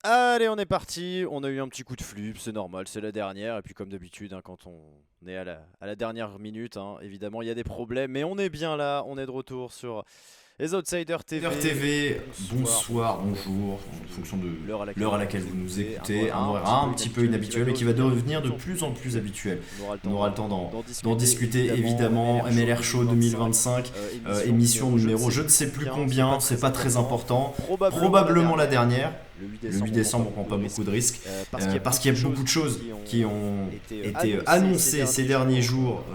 Allez, on est parti. On a eu un petit coup de flip, c'est normal, c'est la dernière. Et puis, comme d'habitude, quand on est à la dernière minute, évidemment, il y a des problèmes. Mais on est bien là, on est de retour sur les Outsiders Leader TV. TV, Bonsoir, bonsoir, bonjour, bonjour, en fonction en de fonction de l'heure à laquelle l'heure à vous laquelle nous vous nous écoutez. écoutez. Un horaire un petit peu inhabituel, mais qui va devenir de plus en plus habituel. On aura le On temps aura le temps d'en d'en discuter discuter évidemment. évidemment. MLR Show MLR Show 2025, 2025, émission émission numéro numéro je ne sais plus combien, c'est pas très important. probablement Probablement la la dernière. dernière. Le 8 Le 8 décembre, on prend pas décembre, on prend beaucoup pas de beaucoup risques de risques parce parce qu'il y qu'il a y a beaucoup beaucoup de de choses choses qui qui ont ont été été annoncées annoncées ces ces derniers derniers jours jours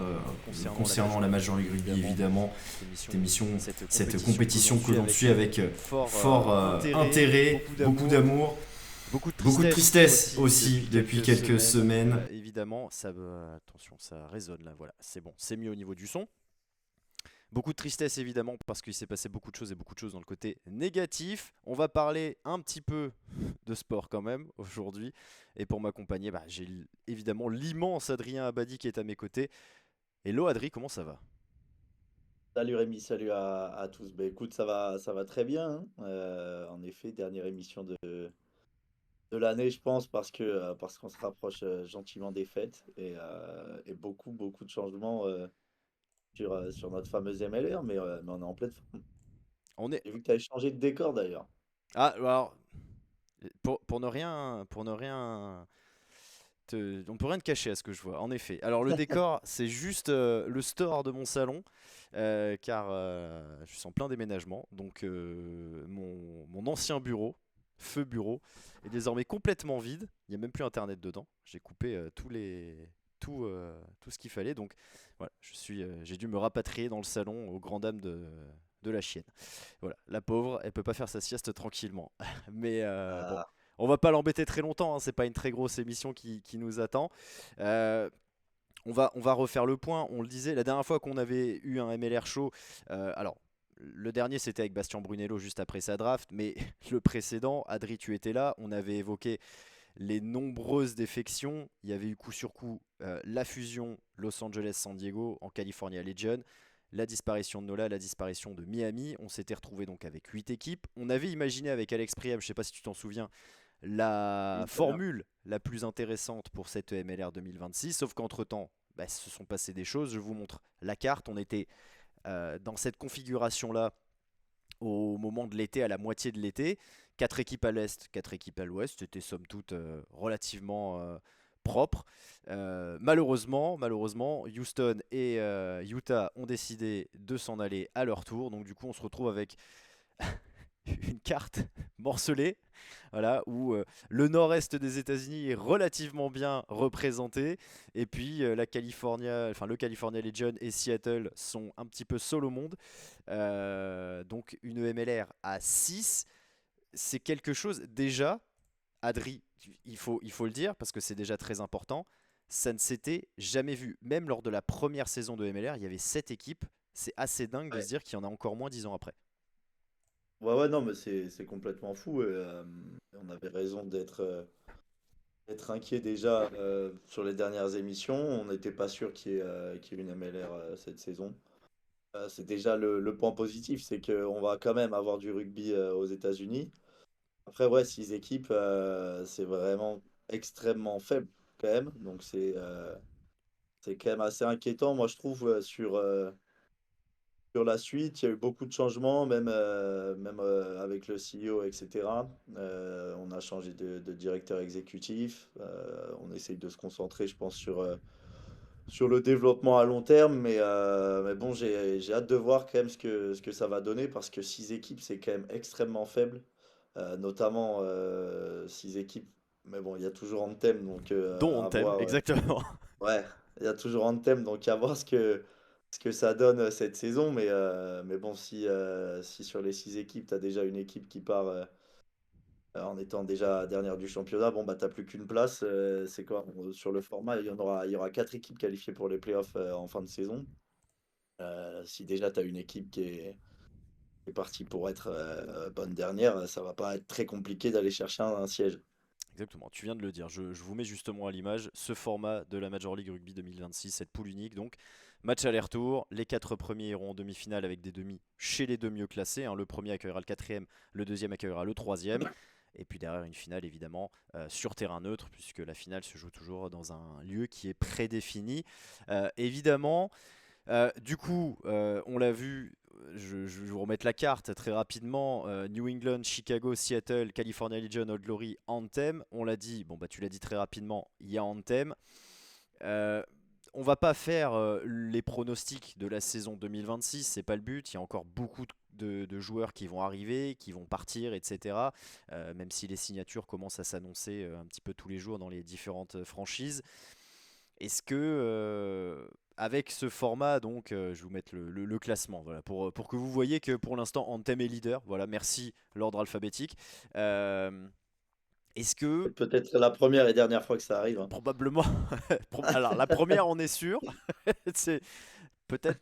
concernant concernant la Major League Rugby évidemment. cette Cette émission, cette compétition compétition que que l'on l'on suit suit avec avec fort fort intérêt, intérêt, beaucoup d'amour, beaucoup de beaucoup de tristesse tristesse aussi depuis quelques semaines. évidemment, attention, ça résonne là, voilà, c'est bon, c'est mieux au niveau du son. Beaucoup de tristesse évidemment parce qu'il s'est passé beaucoup de choses et beaucoup de choses dans le côté négatif. On va parler un petit peu de sport quand même aujourd'hui. Et pour m'accompagner, j'ai évidemment l'immense Adrien Abadi qui est à mes côtés. Hello Adri, comment ça va? Salut Rémi, salut à tous. Ben écoute, ça va très bien, hein. En effet, dernière émission de l'année, je pense, parce qu'on se rapproche gentiment des fêtes et beaucoup de changements sur notre fameuse MLR, mais on est en pleine forme. On est... J'ai vu que tu avais changé de décor d'ailleurs. Ah, alors, pour ne rien on peut rien te cacher à ce que je vois, en effet. Alors le décor, c'est juste le store de mon salon, car je suis en plein déménagement. Donc mon ancien bureau, feu bureau, est désormais complètement vide. Il n'y a même plus internet dedans. J'ai coupé tout ce qu'il fallait. Donc voilà, j'ai dû me rapatrier dans le salon aux grandes dames de la chienne. Voilà, la pauvre, elle peut pas faire sa sieste tranquillement. Mais bon, Ah, on va pas l'embêter très longtemps, c'est pas une très grosse émission qui nous attend. Euh, on va refaire le point, on le disait, la dernière fois qu'on avait eu un MLR show, alors le dernier c'était avec Bastien Brunello juste après sa draft, mais le précédent, Adri tu étais là, on avait évoqué les nombreuses défections, il y avait eu coup sur coup la fusion Los Angeles-San Diego en California Legion, la disparition de Nola, la disparition de Miami, on s'était retrouvé donc avec 8 équipes, on avait imaginé avec Alex Priam, je sais pas si tu t'en souviens, la oui, très bien. formule la plus intéressante pour cette MLR 2026, sauf qu'entre-temps, se sont passées des choses. Je vous montre la carte. On était dans cette configuration-là au moment de l'été, à la moitié de l'été. 4 équipes à l'est, 4 équipes à l'ouest. C'était somme toute relativement propre. Malheureusement, Houston et Utah ont décidé de s'en aller à leur tour. Donc du coup, on se retrouve avec une carte morcelée, voilà, où le nord-est des États-Unis est relativement bien représenté, et puis le California Legion et Seattle sont un petit peu seuls au monde. Donc une MLR à 6, c'est quelque chose déjà, Adri, il faut le dire parce que c'est déjà très important, ça ne s'était jamais vu. Même lors de la première saison de MLR, il y avait 7 équipes. C'est assez dingue de se Ouais. dire qu'il y en a encore moins 10 ans après. Ouais, non, mais c'est complètement fou. On avait raison d'être inquiet déjà sur les dernières émissions. On n'était pas sûr qu'il y ait une MLR cette saison. C'est déjà le point positif, c'est qu'on va quand même avoir du rugby aux États-Unis. Après, ouais, 6 équipes, c'est vraiment extrêmement faible quand même. Donc c'est quand même assez inquiétant, moi je trouve, sur la suite. Il y a eu beaucoup de changements, même avec le CEO, etc. On a changé de directeur exécutif. On essaye de se concentrer, je pense, sur le développement à long terme, mais bon, j'ai hâte de voir quand même ce que ça va donner parce que 6 équipes, c'est quand même extrêmement faible, notamment 6 équipes. Mais bon, il y a toujours Anthem, donc Dont on à t'aime, voir. exactement. Ouais, il y a toujours Anthem, donc à voir ce que ça donne cette saison. Mais bon, si sur les 6 équipes, tu as déjà une équipe qui part en étant déjà dernière du championnat, bon, bah, t'as plus qu'une place. C'est quoi? Sur le format, il y aura 4 équipes qualifiées pour les playoffs en fin de saison. Si déjà tu as une équipe qui est partie pour être bonne dernière, ça va pas être très compliqué d'aller chercher un siège. Exactement, tu viens de le dire. Je vous mets justement à l'image ce format de la Major League Rugby 2026, cette poule unique. Donc, match aller-retour. Les 4 premiers iront en demi-finale avec des demi chez les deux mieux classés, hein. Le premier accueillera le quatrième, le deuxième accueillera le troisième. Et puis derrière une finale évidemment sur terrain neutre, puisque la finale se joue toujours dans un lieu qui est prédéfini. Évidemment, du coup, on l'a vu, je vais vous remettre la carte très rapidement. New England, Chicago, Seattle, California Legion, Old Glory, Anthem. On l'a dit, bon bah tu l'as dit très rapidement, il y a Anthem. Euh, on va pas faire les pronostics de la saison 2026, c'est pas le but. Il y a encore beaucoup de joueurs qui vont arriver, qui vont partir, etc. Même si les signatures commencent à s'annoncer un petit peu tous les jours dans les différentes franchises. Est-ce que avec ce format, donc je vais vous mettre le classement, voilà, pour que vous voyez que pour l'instant Anthem est leader. Voilà, merci l'ordre alphabétique. Euh, Est-ce que Peut-être la première et dernière fois que ça arrive, hein. probablement, alors la première on est sûr, c'est peut-être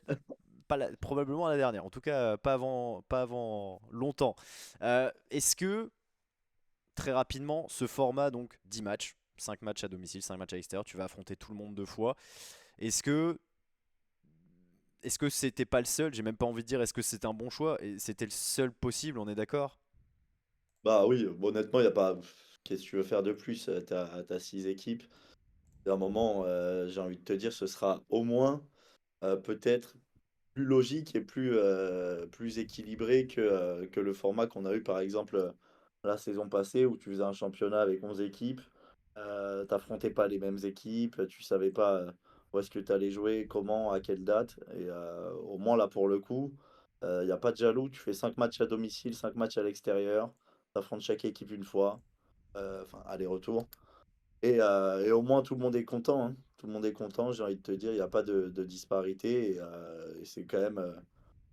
probablement la dernière. En tout cas, pas avant longtemps. Est-ce que très rapidement ce format donc 10 matchs, 5 matchs à domicile, 5 matchs à l'extérieur, tu vas affronter tout le monde deux fois. Est-ce que c'était pas le seul? J'ai même pas envie de dire est-ce que c'était un bon choix. Et c'était le seul possible, on est d'accord? Bah oui, honnêtement, il y a pas. Qu'est-ce que tu veux faire de plus? T'as 6 équipes. À un moment, j'ai envie de te dire, ce sera au moins peut-être plus logique et plus équilibré que le format qu'on a eu par exemple la saison passée où tu faisais un championnat avec 11 équipes, t'affrontais pas les mêmes équipes, tu savais pas où est-ce que tu allais jouer, comment, à quelle date. Et au moins là pour le coup, il n'y a pas de jaloux, tu fais 5 matchs à domicile, 5 matchs à l'extérieur, t'affrontes chaque équipe une fois, enfin aller-retour. Et au moins tout le monde est content, hein. Tout le monde est content, j'ai envie de te dire, il n'y a pas de disparité. Et c'est quand même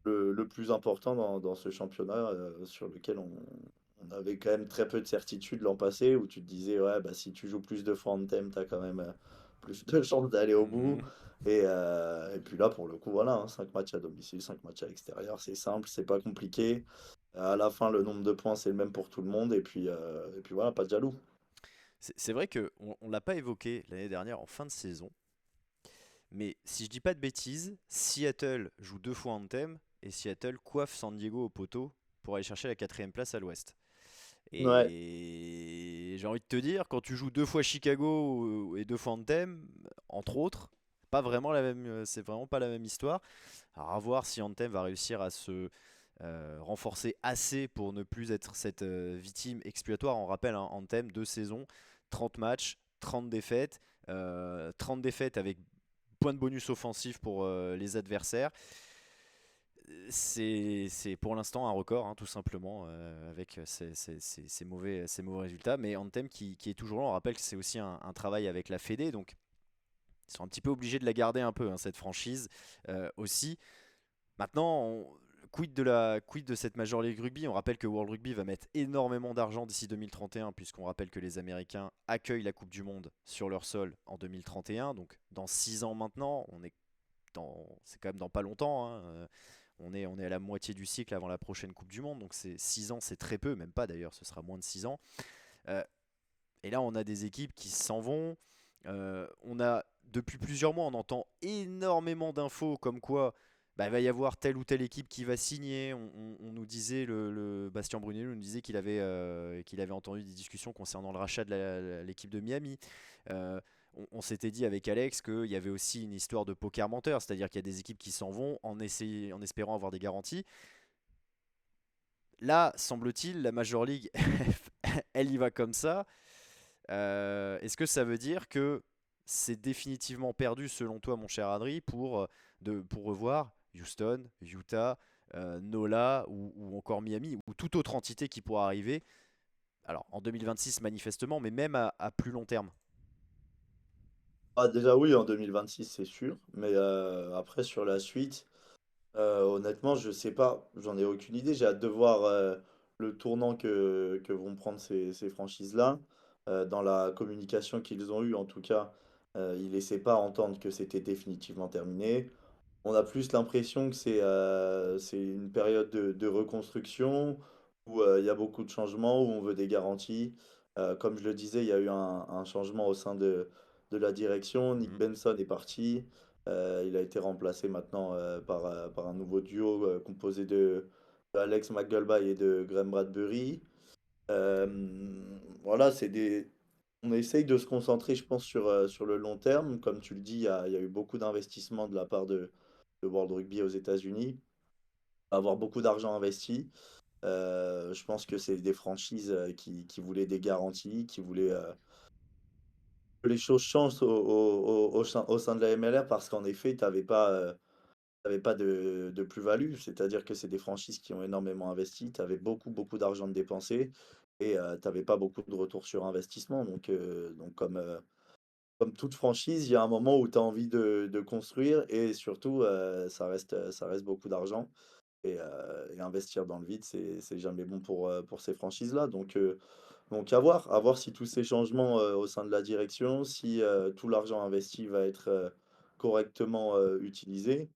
le plus important dans ce championnat sur lequel on avait quand même très peu de certitude l'an passé, où tu te disais, ouais, bah, si tu joues plus de fois en thème, tu as quand même plus de chances d'aller au bout. Mhm. Et puis là, pour le coup, voilà, hein, 5 matchs à domicile, 5 matchs à l'extérieur, c'est simple, c'est pas compliqué. À la fin, le nombre de points, c'est le même pour tout le monde. Et puis voilà, pas de jaloux. C'est vrai que on l'a pas évoqué l'année dernière en fin de saison, mais si je dis pas de bêtises, Seattle joue deux fois Anthem et Seattle coiffe San Diego au poteau pour aller chercher la quatrième place à l'ouest. Ouais. Et j'ai envie de te dire, quand tu joues deux fois Chicago et deux fois Anthem, entre autres, pas vraiment la même, c'est vraiment pas la même histoire. Alors à voir si Anthem va réussir à se renforcer assez pour ne plus être cette victime expiatoire. On rappelle, hein, Anthem, deux saisons, 30 matchs, 30 défaites, 30 défaites avec point de bonus offensif pour les adversaires. C'est pour l'instant un record, hein, tout simplement, avec ces mauvais résultats. Mais Anthem qui est toujours là, on rappelle que c'est aussi un travail avec la Fédé, donc ils sont un petit peu obligés de la garder un peu, hein, cette franchise aussi. Maintenant, quid de cette Major League Rugby? On rappelle que World Rugby va mettre énormément d'argent d'ici 2031, puisqu'on rappelle que les Américains accueillent la Coupe du Monde sur leur sol en 2031, donc dans 6 ans maintenant, c'est quand même dans pas longtemps, hein, on est à la moitié du cycle avant la prochaine Coupe du Monde, donc c'est 6 ans, c'est très peu, même pas d'ailleurs, ce sera moins de 6 ans. Euh, et là, on a des équipes qui s'en vont. On a depuis plusieurs mois, on entend énormément d'infos comme quoi bah, il va y avoir telle ou telle équipe qui va signer. On nous disait, le Bastien Brunello nous disait qu'il avait entendu des discussions concernant le rachat de l'équipe de Miami. On s'était dit avec Alex qu'il y avait aussi une histoire de poker menteur, c'est-à-dire qu'il y a des équipes qui s'en vont en espérant avoir des garanties. Là, semble-t-il, la Major League, elle y va comme ça. Est-ce que ça veut dire que c'est définitivement perdu selon toi, mon cher Adri, pour revoir Houston, Utah, NOLA ou encore Miami ou toute autre entité qui pourra arriver? Alors en 2026 manifestement, mais même à plus long terme. Ah, déjà oui, en 2026, c'est sûr. Mais après, sur la suite, honnêtement, je sais pas. J'en ai aucune idée. J'ai hâte de voir le tournant que vont prendre ces franchises-là. Dans la communication qu'ils ont eue, en tout cas, ils laissaient pas entendre que c'était définitivement terminé. On a plus l'impression que c'est une période de reconstruction où il y a beaucoup de changements, où on veut des garanties. Comme je le disais, il y a eu un changement au sein de la direction. Nick Mhm. Benson est parti. Il a été remplacé maintenant par un nouveau duo composé de Alex McGolby et de Graham Bradbury. Voilà, on essaye de se concentrer, je pense, sur le long terme. Comme tu le dis, il y a eu beaucoup d'investissements de la part de World Rugby aux États-Unis, avoir beaucoup d'argent investi. Je pense que c'est des franchises qui voulaient des garanties, qui voulaient que les choses changent au sein de la MLR parce qu'en effet, t'avais pas de plus-value. C'est-à-dire que c'est des franchises qui ont énormément investi, tu avais beaucoup, beaucoup d'argent de dépensé et tu n'avais pas beaucoup de retour sur investissement. Donc comme toute franchise, il y a un moment où tu as envie de construire et surtout, ça reste beaucoup d'argent. Et investir dans le vide, c'est jamais bon pour ces franchises-là. Donc à voir si tous ces changements au sein de la direction, si tout l'argent investi va être correctement utilisé.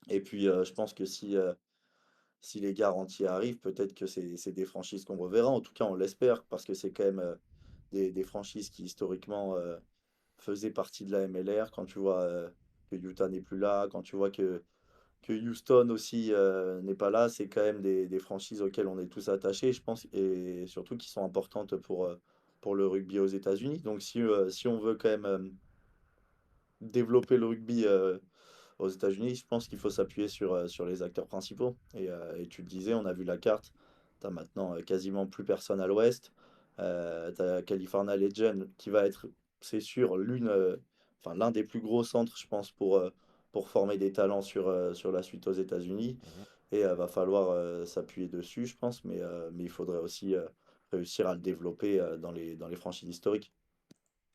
Et puis je pense que si les garanties arrivent, peut-être que c'est des franchises qu'on reverra. En tout cas, on l'espère, parce que c'est quand même des franchises qui historiquement faisaient partie de la MLR. Quand tu vois que Utah n'est plus là, quand tu vois que Houston aussi n'est pas là, c'est quand même des franchises auxquelles on est tous attachés, je pense, et surtout qui sont importantes pour le rugby aux États-Unis. Donc si on veut quand même développer le rugby aux États-Unis, je pense qu'il faut s'appuyer sur les acteurs principaux. Et tu le disais, on a vu la carte, tu as maintenant quasiment plus personne à l'ouest. Tu as California Legend qui va être, c'est sûr, enfin, l'un des plus gros centres, je pense, pour former des talents sur la suite aux États-Unis. Mhm. Et va falloir s'appuyer dessus, je pense, mais il faudrait aussi réussir à le développer dans les franchises historiques.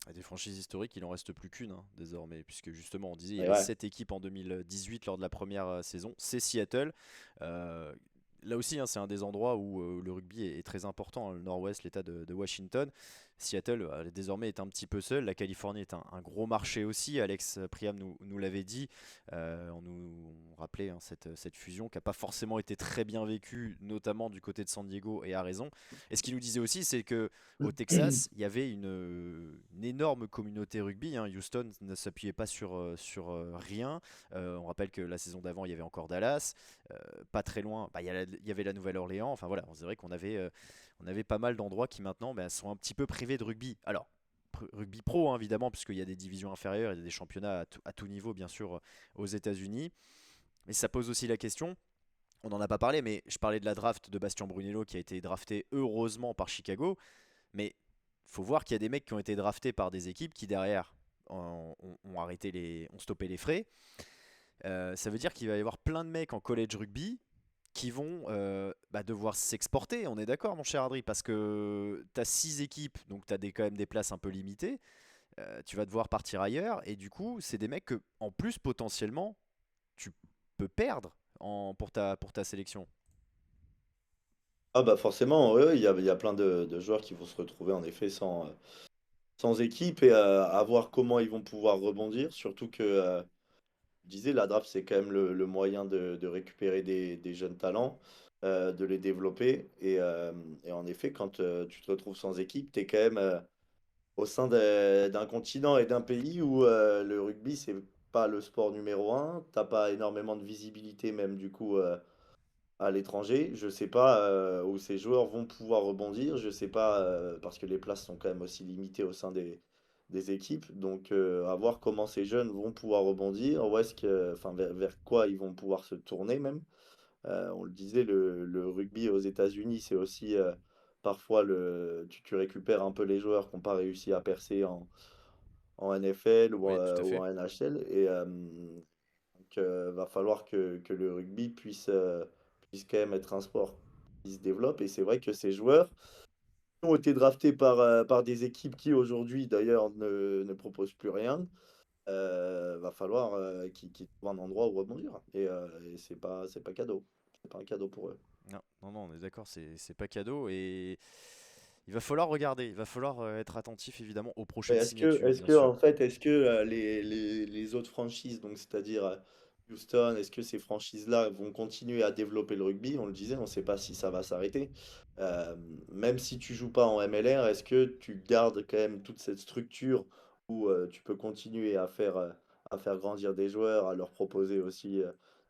Et des franchises historiques, il en reste plus qu'une hein, désormais, puisque justement on disait il y Et avait ouais. 7 équipes en 2018 lors de la première saison, c'est Seattle. Euh, Là aussi, hein, c'est un des endroits où le rugby est très important, hein, le nord-ouest, l'État de Washington. Seattle désormais est un petit peu seul, la Californie est un gros marché aussi, Alex Priam nous l'avait dit, on rappelait hein, cette fusion qui n'a pas forcément été très bien vécue, notamment du côté de San Diego, et à raison. Et ce qu'il nous disait aussi, c'est que au Texas, il y avait une énorme communauté rugby, hein. Houston ne s'appuyait pas sur rien. On rappelle que la saison d'avant, il y avait encore Dallas. Pas très loin, bah, il y avait la Nouvelle-Orléans. Enfin voilà, c'est vrai on avait pas mal d'endroits qui maintenant bah, sont un petit peu privés de rugby. Alors, rugby pro, hein, évidemment, puisqu'il y a des divisions inférieures, il y a des championnats à tout niveau, bien sûr, aux États-Unis. Mais ça pose aussi la question, on n'en a pas parlé, mais je parlais de la draft de Bastien Brunello qui a été drafté heureusement par Chicago. Mais faut voir qu'il y a des mecs qui ont été draftés par des équipes qui derrière ont stoppé les frais. Ça veut dire qu'il va y avoir plein de mecs en college rugby qui vont bah, devoir s'exporter, on est d'accord mon cher Adri, parce que tu as 6 équipes, donc tu as quand même des places un peu limitées, tu vas devoir partir ailleurs, et du coup c'est des mecs que en plus potentiellement tu peux perdre pour ta sélection. Ah bah forcément, ouais, ouais, il y a plein de joueurs qui vont se retrouver en effet sans équipe et à voir comment ils vont pouvoir rebondir. Surtout que, je disais, la draft, c'est quand même le moyen de récupérer des jeunes talents, de les développer. Et en effet, quand tu te retrouves sans équipe, tu es quand même au sein d'un continent et d'un pays où le rugby, c'est pas le sport numéro un. T'as pas énormément de visibilité même du coup à l'étranger. Je sais pas où ces joueurs vont pouvoir rebondir. Je sais pas parce que les places sont quand même aussi limitées au sein des équipes. Donc à voir comment ces jeunes vont pouvoir rebondir. Où est-ce que, enfin vers quoi ils vont pouvoir se tourner même. On le disait, le rugby aux États-Unis, c'est aussi parfois tu récupères un peu les joueurs qui n'ont pas réussi à percer en NFL Oui, tout à ou fait. en NHL. Et donc, va falloir que le rugby puisse quand même être un sport qui se développe. Et c'est vrai que ces joueurs ont été draftés par des équipes qui aujourd'hui, d'ailleurs, ne proposent plus rien. Va falloir qu'ils trouvent un endroit où rebondir. Et c'est pas cadeau. C'est pas un cadeau pour eux. Non, non, non, on est d'accord, c'est pas cadeau et il va falloir regarder, il va falloir être attentif évidemment aux Mais prochaines Est-ce que, signatures, est-ce bien que en sûr. fait, est-ce que les autres franchises, donc c'est-à-dire Houston, est-ce que ces franchises-là vont continuer à développer le rugby? On le disait, on ne sait pas si ça va s'arrêter. Euh, Même si tu joues pas en MLR, est-ce que tu gardes quand même toute cette structure où tu peux continuer à faire grandir des joueurs, à leur proposer aussi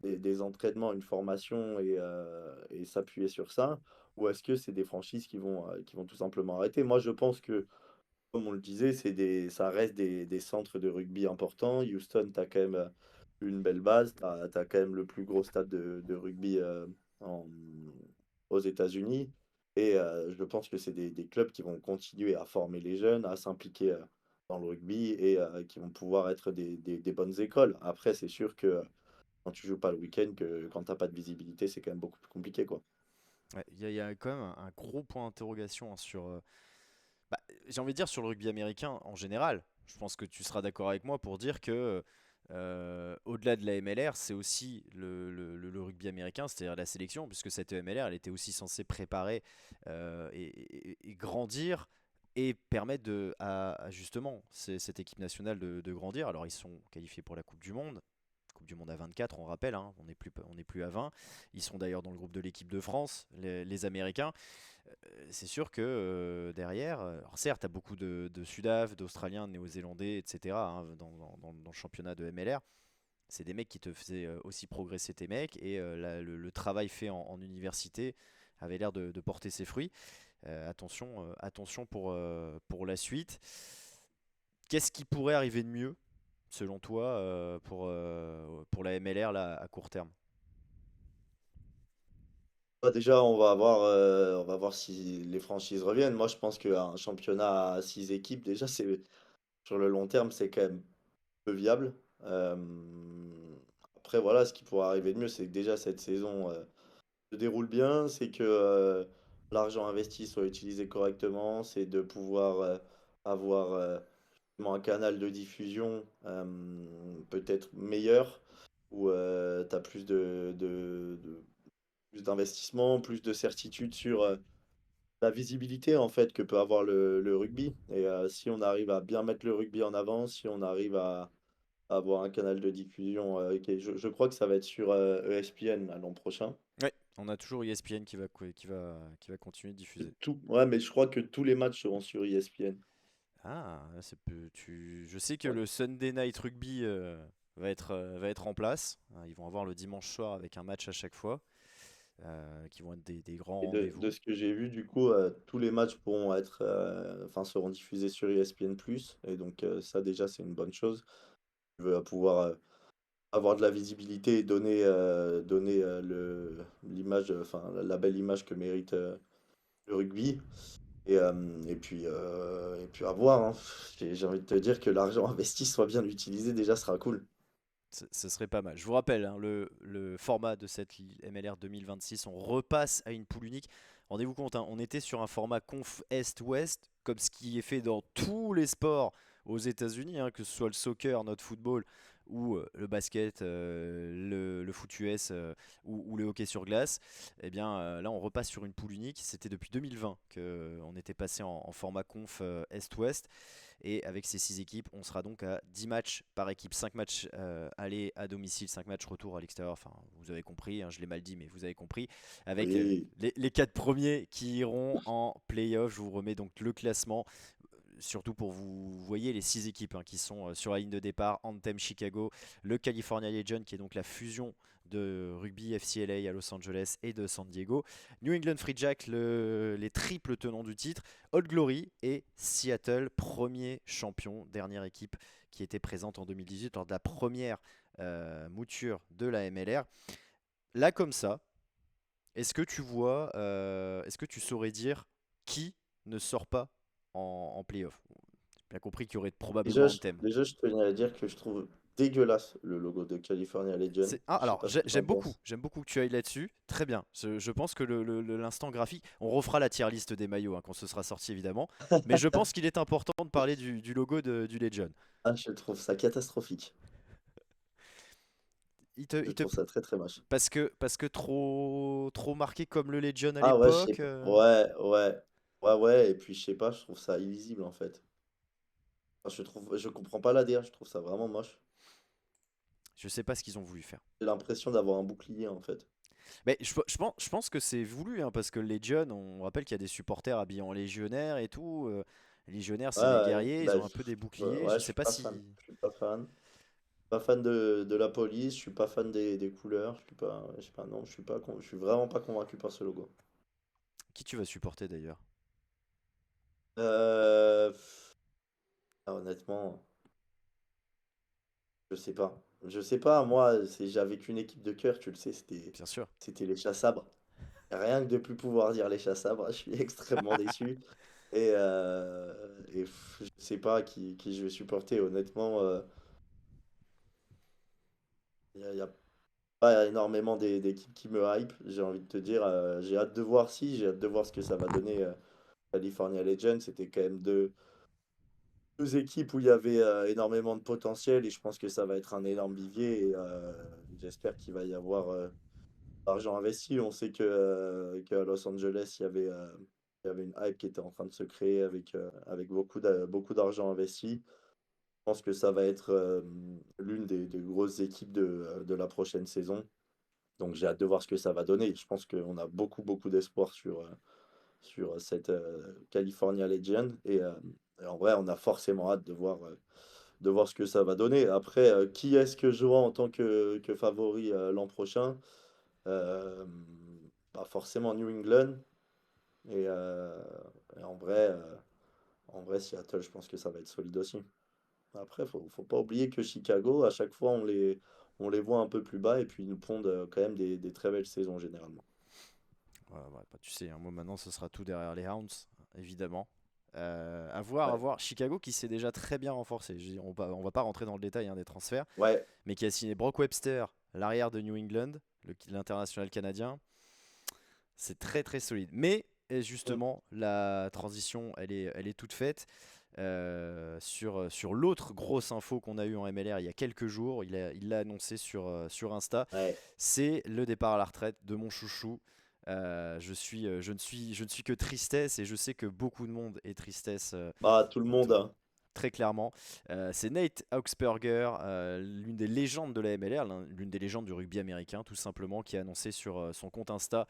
des entraînements, une formation et s'appuyer sur ça? ou est-ce que c'est des franchises qui vont tout simplement arrêter? Moi, je pense que, comme on le disait, ça reste des centres de rugby importants. Houston, tu as quand même une belle base, tu as quand même le plus gros stade de rugby en- aux États-Unis. Et je pense que c'est des clubs qui vont continuer à former les jeunes, à s'impliquer dans le rugby et qui vont pouvoir être des bonnes écoles. Après, c'est sûr que quand tu joues pas le week-end, que quand t'as pas de visibilité, c'est quand même beaucoup plus compliqué, quoi. Ouais, il y a quand même un gros point d'interrogation hein, sur, bah, j'ai envie de dire sur le rugby américain en général. Je pense que tu seras d'accord avec moi pour dire que au-delà de la MLR, c'est aussi le rugby américain, c'est-à-dire la sélection, puisque cette MLR, elle était aussi censée préparer et grandir et permettre justement cette équipe nationale de grandir. Alors ils sont qualifiés pour la Coupe du Monde. Coupe du Monde à 24, on rappelle, hein, on n'est plus à 20. Ils sont d'ailleurs dans le groupe de l'équipe de France, les Américains. C'est sûr que derrière, alors certes, tu as beaucoup de Sudaf, d'Australiens, de Néo-Zélandais, etc. hein, dans le championnat de MLR. C'est des mecs qui te faisaient aussi progresser tes mecs et le travail fait en université avait l'air de porter ses fruits. Attention pour la suite. Qu'est-ce qui pourrait arriver de mieux, selon toi, pour la MLR là, à court terme? Bah, déjà, on va voir si les franchises reviennent. Moi, je pense qu'un championnat à 6 équipes, déjà, sur le long terme, c'est quand même peu viable. Euh, Après, voilà, ce qui pourrait arriver de mieux, c'est que déjà cette saison se déroule bien, c'est que l'argent investi soit utilisé correctement, c'est de pouvoir avoir un canal de diffusion peut-être meilleur, où tu as plus d'investissement, plus de certitude sur la visibilité en fait que peut avoir le rugby. Et si on arrive à bien mettre le rugby en avant, si on arrive à avoir un canal de diffusion, je crois que ça va être sur ESPN là, l'an prochain. Ouais, on a toujours ESPN qui va continuer de diffuser. Ouais, mais je crois que tous les matchs seront sur ESPN. Ah, là, je sais que le Sunday Night Rugby va être en place. Ils vont avoir le dimanche soir avec un match à chaque fois, qui vont être des grands Et de rendez-vous. ce que j'ai vu, du coup, tous les matchs pourront enfin, seront diffusés sur ESPN+. Et donc, ça, déjà, c'est une bonne chose. Tu veux pouvoir avoir de la visibilité et donner l'image, enfin, la belle image que mérite le rugby. Et puis à voir, hein. J'ai envie de te dire que l'argent investi soit bien utilisé, déjà, sera cool. Ce serait pas mal. Je vous rappelle hein, le format de cette MLR 2026. On repasse à une poule unique. Rendez-vous compte, hein, on était sur un format conf Est-Ouest, comme ce qui est fait dans tous les sports aux États-Unis, hein, que ce soit le soccer, notre football, ou le basket, le foot US, ou le hockey sur glace. Eh bien, là, on repasse sur une poule unique. C'était depuis 2020 qu'on était passé en format conf Est-Ouest. Et avec ces 6 équipes, on sera donc à 10 matchs par équipe, 5 matchs aller à domicile, 5 matchs retour à l'extérieur. Enfin, vous avez compris, hein, je l'ai mal dit, mais vous avez compris. Avec Oui. les 4 premiers qui iront en playoff. Je vous remets donc le classement. Surtout pour vous voyez les 6 équipes hein, qui sont sur la ligne de départ. Anthem Chicago, le California Legion qui est donc la fusion de Rugby FCLA à Los Angeles et de San Diego. New England Free Jack, les triples tenants du titre. Old Glory et Seattle, premier champion, dernière équipe qui était présente en 2018 lors de la première mouture de la MLR. Là comme ça, est-ce que tu saurais dire qui ne sort pas en playoff? Bien compris qu'il y aurait Déjà, probablement un thème. je tenais à dire que je trouve dégueulasse le logo de California Legion. Ah, Je sais alors pas ce que t'en penses. j'aime beaucoup que tu ailles là-dessus. Très bien. Je pense que l'instant graphique, on refera la tier list des maillots hein, quand ce sera sorti évidemment. Mais je pense qu'il est important de parler du logo du Legion. Ah, je trouve ça catastrophique. Il te, Je il te- trouve ça très très moche. parce que trop marqué comme le Legion à Ah ouais, je sais l'époque. pas. Ouais, ouais. Ouais, ouais, et puis je sais pas, je trouve ça illisible en fait. Enfin, je comprends pas l'ADR, je trouve ça vraiment moche. Je sais pas ce qu'ils ont voulu faire. J'ai l'impression d'avoir un bouclier en fait. Mais je pense que c'est voulu, hein, parce que le Legion, on rappelle qu'il y a des supporters habillés en légionnaires et tout. Les légionnaires, Ouais, c'est les ouais, guerriers, ils bah, ont un peu des boucliers. ouais, Je je sais suis pas pas fan. si. Je suis pas fan. Pas fan de la police, je suis pas fan des couleurs, je suis pas, non, je suis vraiment pas convaincu par ce logo. Qui tu vas supporter d'ailleurs? Euh, honnêtement, je sais pas. Je sais pas, moi, j'avais qu'une équipe de cœur, tu le sais, Bien sûr. c'était les Chats-Sabres. Rien que de plus pouvoir dire les Chats-Sabres, je suis extrêmement déçu. Je sais pas qui je vais supporter, honnêtement. Il y a pas énormément d'équipes qui me hype, j'ai envie de te dire. J'ai hâte de voir j'ai hâte de voir ce que ça va donner. California Legends, c'était quand même deux équipes où il y avait énormément de potentiel et je pense que ça va être un énorme vivier j'espère qu'il va y avoir d'argent investi. On sait qu'à Los Angeles, il y avait une hype qui était en train de se créer avec beaucoup d'argent investi. Je pense que ça va être l'une des grosses équipes de la prochaine saison. Donc j'ai hâte de voir ce que ça va donner. Je pense qu'on a beaucoup d'espoir sur cette California Legion. Et en vrai, on a forcément hâte de voir ce que ça va donner. Après, qui est-ce que je vois en tant que favori l'an prochain? Euh, Pas forcément New England. Et, euh, et en vrai, Seattle, je pense que ça va être solide aussi. Après, faut pas oublier que Chicago, à chaque fois, on les voit un peu plus bas et puis ils nous pondent quand même des très belles saisons généralement. Ouais, ouais, bah, tu sais, moi maintenant ce sera tout derrière les Hounds, évidemment. À Ouais, voir. Chicago qui s'est déjà très bien renforcé. On va pas rentrer dans le détail hein, des transferts, ouais, mais qui a signé Brock Webster, l'arrière de New England, l'international canadien. C'est très très solide. Mais mm, justement, la transition, elle est toute faite. Sur l'autre grosse info qu'on a eu en MLR il y a quelques jours, il l'a annoncé sur Insta, ouais. c'est le départ à la retraite de mon chouchou. Je ne suis que tristesse et je sais que beaucoup de monde est tristesse Bah, tout le monde, hein. très clairement. C'est Nate Augsburger, l'une des légendes de la MLR, l'une des légendes du rugby américain, tout simplement, qui a annoncé sur son compte Insta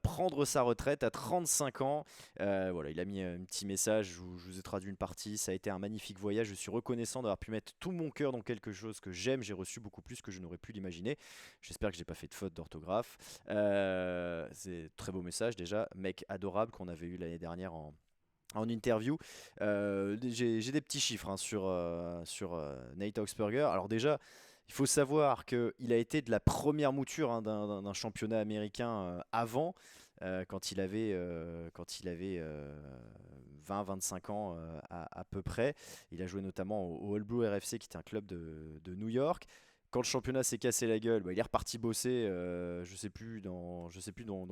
prendre sa retraite à 35 ans. Voilà, il a mis un petit message, je vous ai traduit une partie. Ça a été un magnifique voyage. Je suis reconnaissant d'avoir pu mettre tout mon cœur dans quelque chose que j'aime. J'ai reçu beaucoup plus que je n'aurais pu l'imaginer. J'espère que j'ai pas fait de faute d'orthographe. C'est un très beau message déjà. Mec adorable qu'on avait eu l'année dernière en interview. J'ai des petits chiffres hein, sur Nate Augsburger. Alors déjà, il faut savoir qu'il a été de la première mouture hein, d'un championnat américain avant, quand il avait 20-25 ans à peu près. Il a joué notamment au All Blue RFC, qui était un club de New York. Quand le championnat s'est cassé la gueule, bah, il est reparti bosser. Je sais plus dans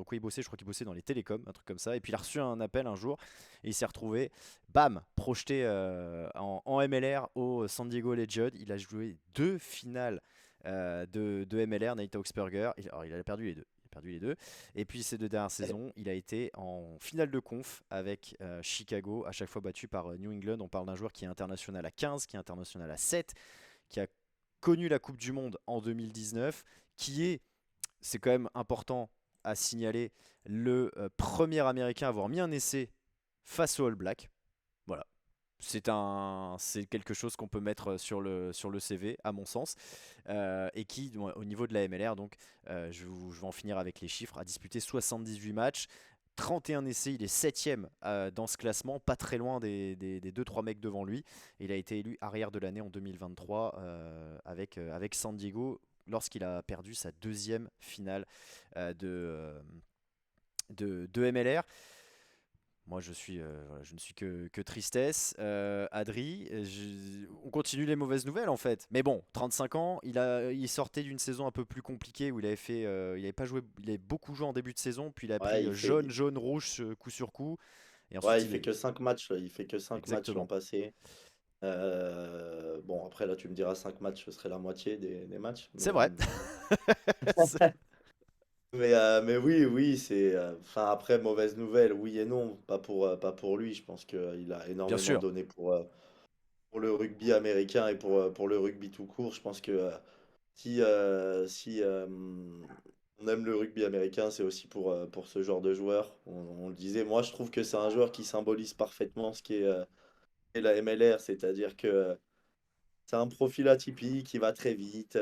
quoi il bossait. Je crois qu'il bossait dans les télécoms, un truc comme ça. Et puis il a reçu un appel un jour et il s'est retrouvé, bam, projeté en MLR au San Diego Legend. Il a joué deux finales de MLR, Nate Augsburger. Alors il a perdu les deux. Il a perdu les deux. Et puis ces deux dernières Ouais, saisons, il a été en finale de conf avec Chicago, à chaque fois battu par New England. On parle d'un joueur qui est international à 15, qui est international à 7, qui a connu la Coupe du Monde en 2019, qui est, c'est quand même important à signaler, le premier Américain à avoir mis un essai face aux All Blacks. Voilà. C'est quelque chose qu'on peut mettre sur le CV, à mon sens. Et qui, au niveau de la MLR, donc, je vais en finir avec les chiffres, a disputé 78 matchs, 31 essais, il est 7ème dans ce classement, pas très loin des 2-3 mecs devant lui. Il a été élu arrière de l'année en 2023 avec San Diego lorsqu'il a perdu sa deuxième finale euh, de, euh, de MLR. Moi, voilà, je ne suis que tristesse. Adri, on continue les mauvaises nouvelles en fait. Mais bon, 35 ans, il sortait d'une saison un peu plus compliquée où il avait pas joué, il avait beaucoup joué en début de saison, puis il a ouais, pris jaune, jaune, rouge coup sur coup, et ensuite ouais, il fait que 5 matchs, là. Il fait que 5 matchs l'an exactement. passé. Bon, après, là, tu me diras 5 matchs, ce serait la moitié des matchs. C'est vrai. Mais oui, oui, enfin, après, mauvaise nouvelle, oui et non. Pas pour lui. Je pense qu'il a Bien énormément sûr. donné pour le rugby américain et pour le rugby tout court. Je pense que si on aime le rugby américain, c'est aussi pour ce genre de joueur. On le disait, moi, je trouve que c'est un joueur qui symbolise parfaitement et la MLR, c'est-à-dire que c'est un profil atypique, qui va très vite.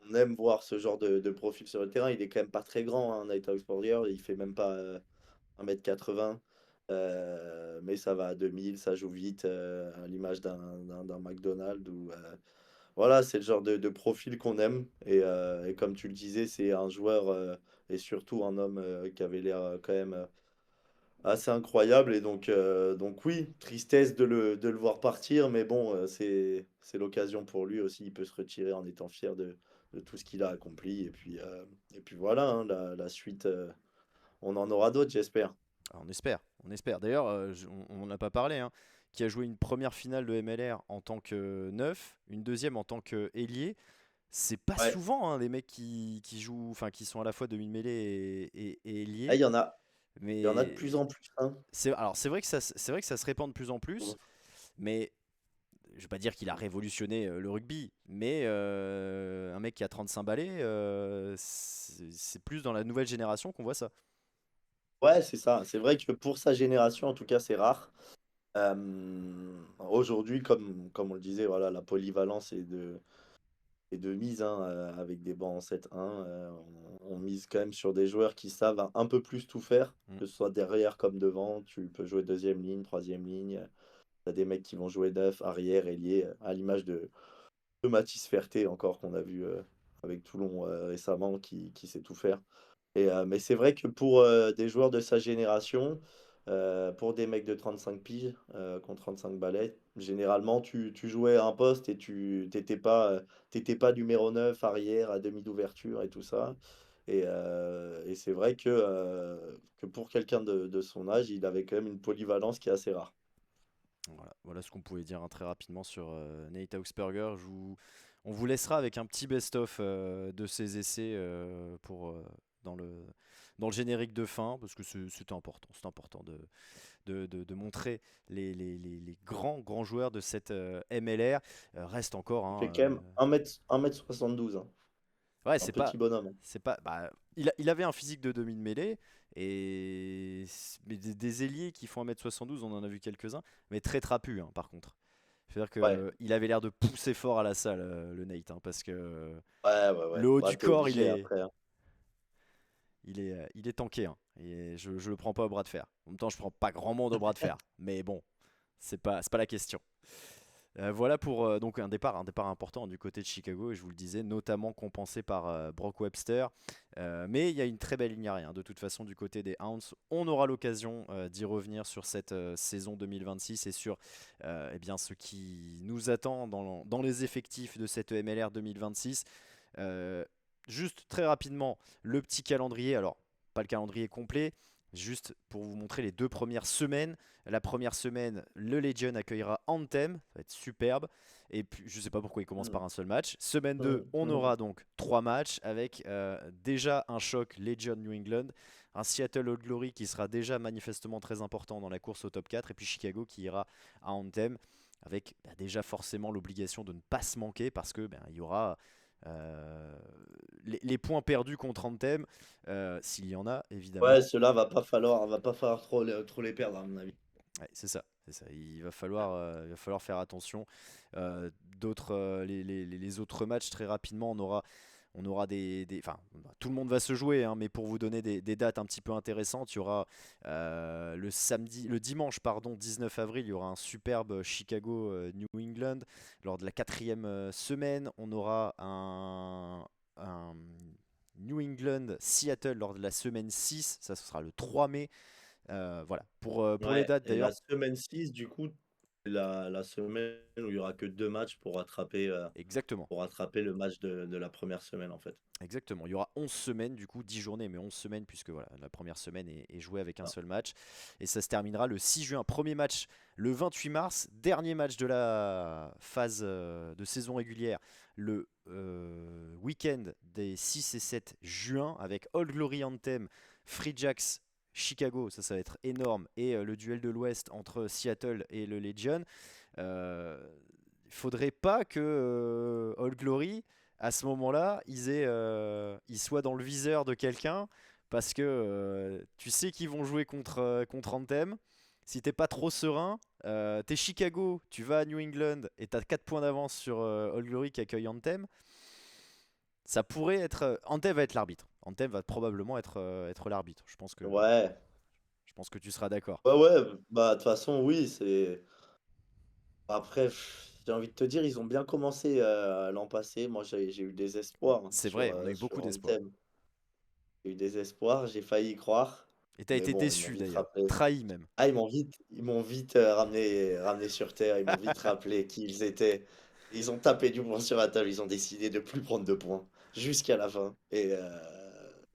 on aime voir ce genre de profil sur le terrain. Il est quand même pas très grand, hein, Nighthawk Spurrier. Il fait même pas 1,80 m. Mais ça va à 2000, ça joue vite, à l'image d'un McDonald's. Voilà, c'est le genre de profil qu'on aime. Et comme tu le disais, c'est un joueur et surtout un homme qui avait l'air quand même assez incroyable. Et donc oui, tristesse de le voir partir, mais bon, c'est l'occasion pour lui aussi. Il peut se retirer en étant fier de tout ce qu'il a accompli. Et puis voilà, hein, la suite, on en aura d'autres, j'espère. Ah, on espère. D'ailleurs, on n'en a pas parlé, hein, qui a joué une première finale de MLR en tant que neuf, une deuxième en tant que ailier. C'est pas Ouais. souvent hein, des mecs qui jouent, enfin qui sont à la fois demi-mêlée et Ah, ailier. il y en a de Mais plus en plus, hein. alors c'est vrai que ça se répand de plus en plus. Mais je vais pas dire qu'il a révolutionné le rugby, mais un mec qui a 35 balais, c'est plus dans la nouvelle génération qu'on voit ça. Ouais, c'est ça. C'est vrai que pour sa génération, en tout cas, c'est rare. Aujourd'hui, comme on le disait, voilà, la polyvalence est de mise, hein, avec des bancs en 7-1. On mise quand même sur des joueurs qui savent un peu plus tout faire, Mm. que ce soit derrière comme devant. Tu peux jouer deuxième ligne, troisième ligne. Tu as des mecs qui vont jouer neuf, arrière, ailier, à l'image de Mathis Ferté, encore qu'on a vu avec Toulon récemment, qui sait tout faire. Mais c'est vrai que pour des joueurs de sa génération, pour des mecs de 35 piges, qui ont 35 balais, généralement tu jouais à un poste et tu t'étais pas numéro 9 arrière à demi d'ouverture et tout ça. Et c'est vrai que pour quelqu'un de son âge, il avait quand même une polyvalence qui est assez rare. Voilà ce qu'on pouvait dire hein, très rapidement sur Nate Augsburger. On vous laissera avec un petit best-of de ses essais dans dans le générique de fin, parce que c'était important. C'est important de montrer les grands joueurs de cette MLR. Reste encore, Il hein, fait quand même 1 m 72, hein. ouais, Un petit bonhomme, hein. c'est pas, bah, il avait un physique de demi de mêlée mais des ailiers qui font 1,72 m, on en a vu quelques-uns, mais très trapus hein, par contre. C'est-à-dire Ouais, qu'il avait l'air de pousser fort à la salle, le Nate, hein, parce que ouais, ouais, ouais. le haut Bah, du t'es corps, obligé après, hein. il est tanké, hein, et je le prends pas au bras de fer. En même temps, je prends pas grand monde au bras de fer, mais bon, c'est pas la question. Voilà pour donc un départ important du côté de Chicago, et je vous le disais, notamment compensé par Brock Webster. Mais il y a une très belle ligne arrière, hein. De toute façon, du côté des Hounds, on aura l'occasion d'y revenir sur cette saison 2026 et sur eh bien, ce qui nous attend dans les effectifs de cette MLR 2026. Euh, Juste très rapidement, le petit calendrier, alors pas le calendrier complet, juste pour vous montrer les deux premières semaines. La première semaine, le Legion accueillera Anthem, ça va être superbe. Et puis, je sais pas pourquoi il commence par Mm, un seul match. Semaine 2, mm, on mm. aura donc trois matchs avec déjà un choc Legion New England, un Seattle Old Glory qui sera déjà manifestement très important dans la course au top 4, et puis Chicago qui ira à Anthem avec déjà forcément l'obligation de ne pas se manquer parce que il y aura euh, les points perdus contre Anthem, s'il y en a Ouais, évidemment. ceux-là, va pas falloir trop les perdre, à mon avis. Ouais, c'est ça, c'est ça. Il va falloir faire attention. Les autres matchs, très rapidement, on aura enfin, tout le monde va se jouer, hein, mais pour vous donner des dates un petit peu intéressantes, il y aura le dimanche, pardon, 19 avril, il y aura un superbe Chicago New England. Lors de la quatrième semaine, on aura un New England Seattle lors de la semaine 6, ça ce sera le 3 mai. Voilà, pour les Ouais, dates et la d'ailleurs, semaine 6 du coup, c'est la semaine où il y aura que 2 matchs exactement. pour rattraper le match de la première semaine, en fait. Exactement, il y aura 11 semaines, du coup 10 journées, mais 11 semaines, puisque voilà, la première semaine est jouée avec un Ah. seul match. Et ça se terminera le 6 juin. Premier match le 28 mars, dernier match de la phase de saison régulière, le week-end des 6 et 7 juin, avec All Glory Anthem, Free Jacks, Chicago, ça va être énorme, et le duel de l'Ouest entre Seattle et le Legion. Il faudrait pas que All Glory à ce moment-là, ils soient dans le viseur de quelqu'un parce que tu sais qu'ils vont jouer contre Anthem. Si t'es pas trop serein, t'es Chicago, tu vas à New England et t'as 4 points d'avance sur All Glory qui accueille Anthem. Ça pourrait être. Anthem va être l'arbitre. Anthem va probablement être l'arbitre. Ouais, Je pense que tu seras d'accord. ouais, ouais, bah de toute façon, oui, c'est. Après, j'ai envie de te dire, ils ont bien commencé l'an passé. Moi, j'ai eu des espoirs C'est vrai, on a eu beaucoup sur d'espoir. Anthem. J'ai eu des espoirs, j'ai failli y croire. Et t'as Mais été bon, ils m'ont déçu vite d'ailleurs. rappelé. Trahi même. Ah, ils m'ont vite ramené sur Terre. Ils m'ont vite rappelé qui ils étaient. Ils ont tapé du poing sur la table. Ils ont décidé de plus prendre de points jusqu'à la fin. Et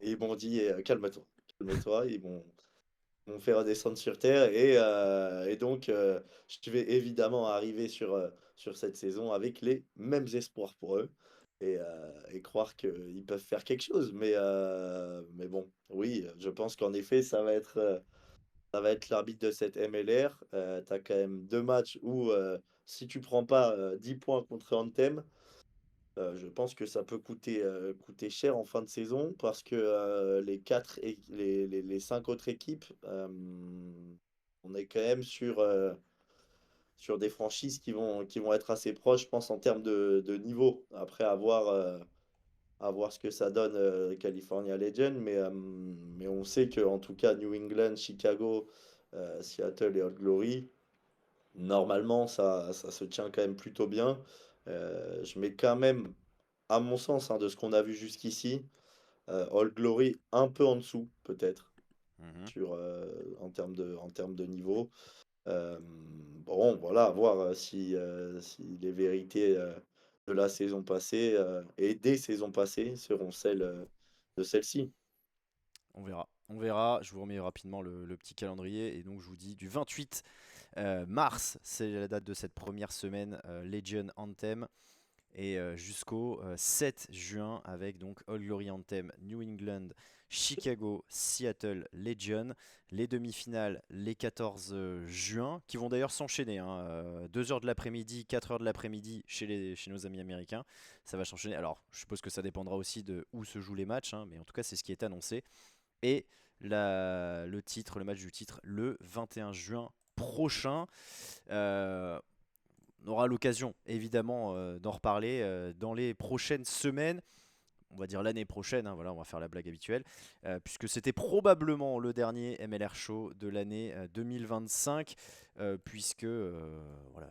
ils m'ont dit calme-toi. Calme-toi. Ils m'ont fait redescendre sur Terre. Et donc, je vais évidemment arriver sur cette saison avec les mêmes espoirs pour eux. Et croire qu'ils peuvent faire quelque chose. Mais bon, oui, je pense qu'en effet, ça va être l'arbitre de cette MLR. Tu as quand même 2 matchs où, si tu prends pas 10 points contre Anthem, je pense que ça peut coûter cher en fin de saison parce que les 5 autres équipes, on est quand même sur des franchises qui vont être assez proches, je pense, en termes de niveau. Après, à voir ce que ça donne California Legend, mais on sait que en tout cas New England, Chicago, Seattle et Old Glory, normalement ça se tient quand même plutôt bien. Je mets quand même, à mon sens, hein, de ce qu'on a vu jusqu'ici, Old Glory un peu en dessous peut-être Mhm. en termes de niveau. Bon, voilà, à voir si les vérités de la saison passée et des saisons passées seront celles de celle-ci. On verra. On verra. Je vous remets rapidement le petit calendrier. Et donc, je vous dis du 28 mars, c'est la date de cette première semaine Legion Anthem. Et jusqu'au 7 juin avec donc All Glory Anthem, New England, Chicago, Seattle, Legion. Les demi-finales les 14 juin, qui vont d'ailleurs s'enchaîner. 2h de l'après-midi, 4h de l'après-midi chez nos amis américains. Ça va s'enchaîner. Alors, je suppose que ça dépendra aussi de où se jouent les matchs, mais en tout cas, c'est ce qui est annoncé. Et le match du titre, le 21 juin prochain. Euh, on aura l'occasion évidemment d'en reparler dans les prochaines semaines. On va dire l'année prochaine, voilà, on va faire la blague habituelle, puisque c'était probablement le dernier MLR Show de l'année 2025, puisque voilà,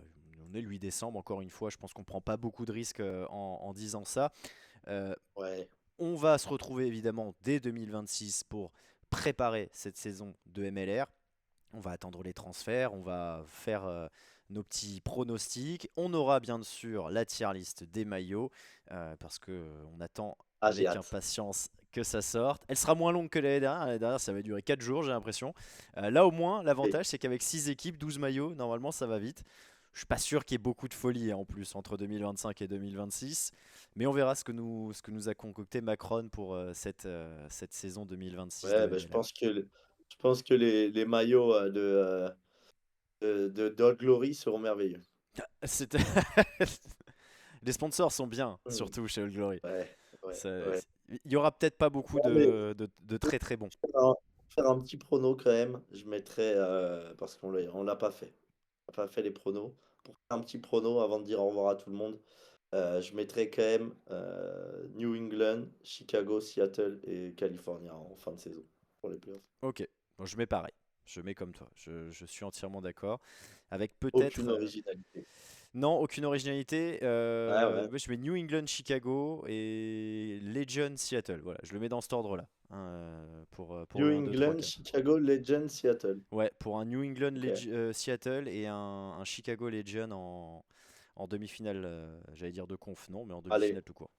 on est le 8 décembre, encore une fois, je pense qu'on prend pas beaucoup de risques en disant ça. Euh, Ouais, on va se retrouver évidemment dès 2026 pour préparer cette saison de MLR. On va attendre les transferts, on va faire nos petits pronostics. On aura bien sûr la tier list des maillots parce que on attend j'ai avec hâte. impatience que ça sorte. Elle sera moins longue que l'année dernière. L'année dernière, ça va durer 4 jours, j'ai l'impression. Là, au moins, Et, l'avantage, c'est qu'avec 6 équipes, 12 maillots, normalement, ça va vite. Je suis pas sûr qu'il y ait beaucoup de folie en plus entre 2025 et 2026. Mais on verra ce que nous a concocté Macron pour cette saison 2026 de ouais, bah, je MLR. pense que les maillots de Dog Glory seront merveilleux. C'était- Les sponsors sont bien, Hmm. surtout chez All Glory. Ouais, ouais, Ça- ouais. Il y aura peut-être pas beaucoup Non, mais de très très bons. faire faire un petit prono quand même, je mettrais, parce qu'on l'a pas fait. On n'a pas fait les pronos. Pour faire un petit prono avant de dire au revoir à tout le monde, je mettrais quand même New England, Chicago, Seattle et California en fin de saison pour les playoffs. Ok, bon, je mets pareil. Je mets comme toi. Je suis entièrement d'accord. Avec peut-être. Aucune originalité. Non, aucune originalité. Ouais, ouais. Ouais, je mets New England, Chicago et Legion, Seattle. Voilà, je le mets dans cet ordre-là. Pour New le 1, 2, 3, England, 4. Chicago, Legend, Seattle. Ouais, pour un New England, Ok. Seattle et un Chicago Legion en demi-finale. J'allais dire de conf, non, mais en Allez. demi-finale tout court.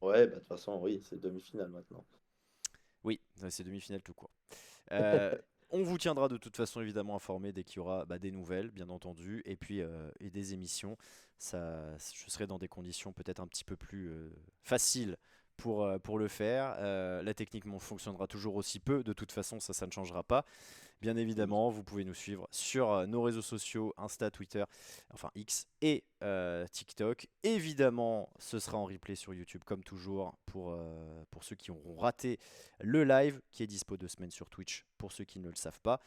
Ouais, bah de toute façon, oui, c'est demi-finale maintenant. Oui, c'est demi-finale tout court. Euh, on vous tiendra de toute façon évidemment informé dès qu'il y aura des nouvelles, bien entendu, et puis et des émissions. Je serai dans des conditions peut-être un petit peu plus faciles pour le faire. La technique fonctionnera toujours aussi peu, de toute façon ça ne changera pas. Bien Oui. évidemment, vous pouvez nous suivre sur nos réseaux sociaux, Insta, Twitter, enfin X et TikTok. Évidemment, ce sera en replay sur YouTube comme toujours pour ceux qui auront raté le live qui est dispo 2 semaines sur Twitch pour ceux qui ne le savent pas.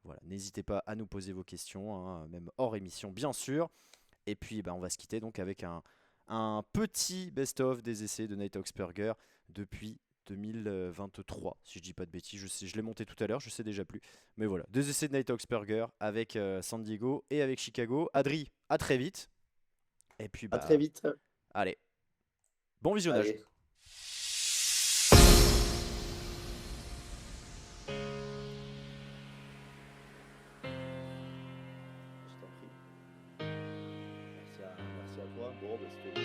Voilà, n'hésitez pas à nous poser vos questions, même hors émission bien sûr. Et puis on va se quitter donc avec un petit best-of des essais de Nighthawk Burger depuis 2023, si je dis pas de bêtises. Je l'ai monté tout à l'heure, je sais déjà plus. Mais voilà, 2 essais de Nighthawk Burger avec San Diego et avec Chicago. Adri, à très vite. Et puis, À très vite. allez, bon visionnage. Allez. Je t'en prie. Merci à toi. Bon, bah, c'était